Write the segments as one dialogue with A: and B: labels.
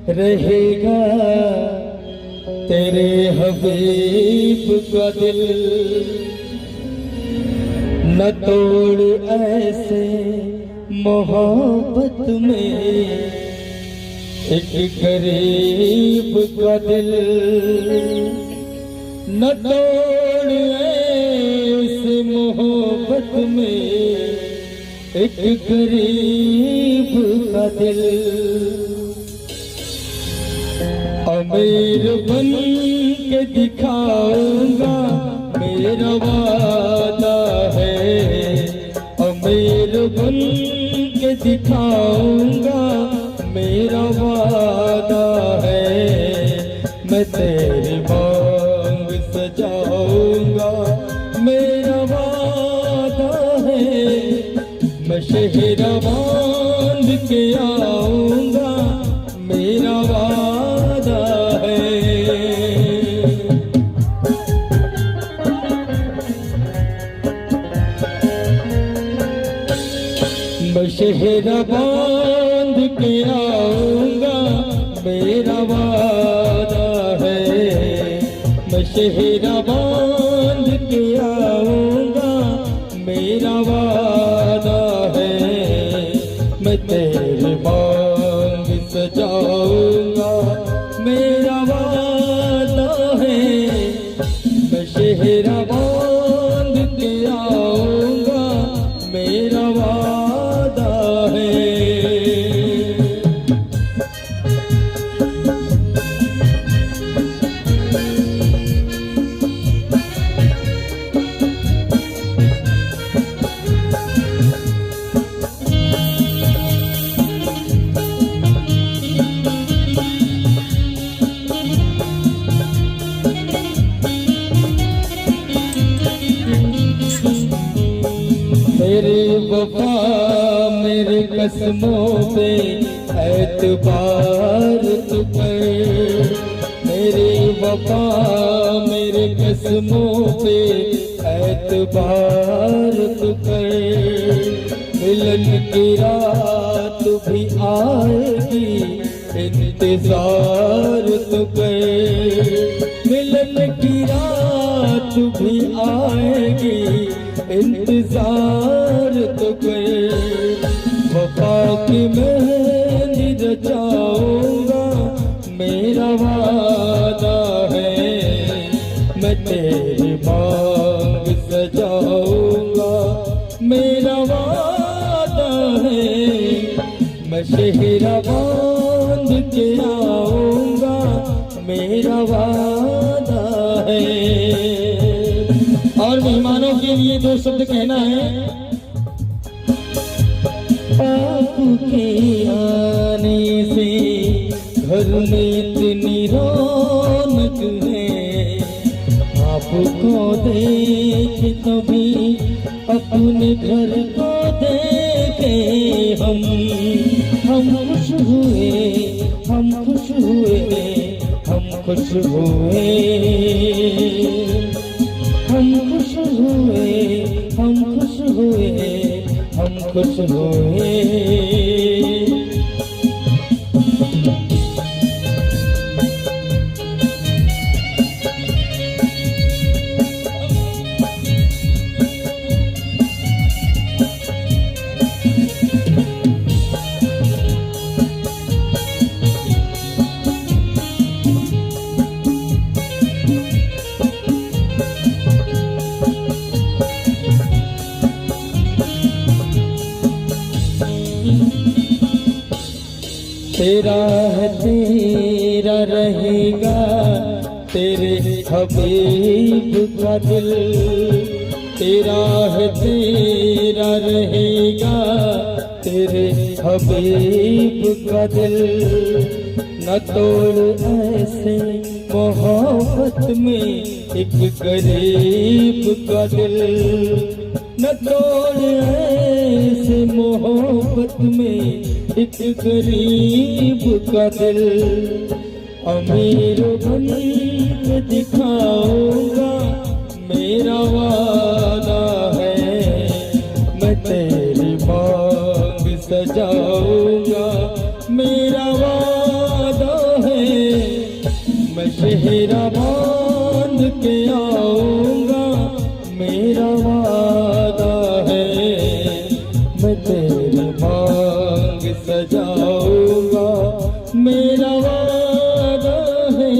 A: रहेगा तेरे हबीब का दिल। न तोड़ ऐसे मोहब्बत में एक गरीब का दिल। न तोड़ ऐसे मोहब्बत में एक गरीब का दिल। अमीर बन के दिखाऊंगा मेरा वादा है। अमीर बन के दिखाऊंगा मेरा वादा है। मैं तेरी मांग सजाऊंगा मेरा वादा है। मैं शहरा बांध के आऊंगा मेरा वादा है। मैं शहरा बांध के आऊंगा मेरा वादा है। मैं शहरा बांध के आऊंगा मेरा वादा है। मैं तेरी मांग सजाऊंगा मेरा वादा है। मैं शहरा बांध के आऊंगा मेरा वादा है। मेरे वफा मेरे कसमों पे एतबार तू कर। मेरे वफा मेरे कसमों पे एतबार तू कर। मिलन की रात भी आएगी इंतजार तू कर। मिलन की रात भी आएगी इंतजार तो कर। वफा की मेहंदी रचाऊंगा मेरा वादा है। मैं तेरी मांग सजाऊंगा मेरा वादा है। मैं शहरा बांध के आऊंगा मेरा वादा है। और मेहमानों के लिए दो शब्द कहना है। आपके आने से घर में इतनी रौनक है। आपको देख कभी अपने घर को देखे हम खुश हुए। हम खुश हुए। हम खुश हुए। हम खुश हुए। हम खुश हुए। हम खुश हुए। तेरा है तेरा रहेगा तेरे हबीब का दिल। तेरा है तेरा रहेगा तेरे हबीब का दिल। न तोड़ ऐसे मोहब्बत में एक गरीब का दिल। न तोड़ ऐसे मोहब्बत में एक गरीब का दिल। अमीर बन के दिखाऊंगा मेरा वादा है। मैं तेरी मांग सजाऊंगा मेरा वादा शहरा बांध के आऊंगा, मेरा वादा है। मैं तेरी मांग सजाऊंगा, मेरा वादा है।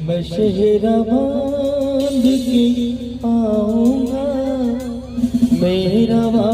A: मैं शहरा बांध के आऊंगा, मेरा वादा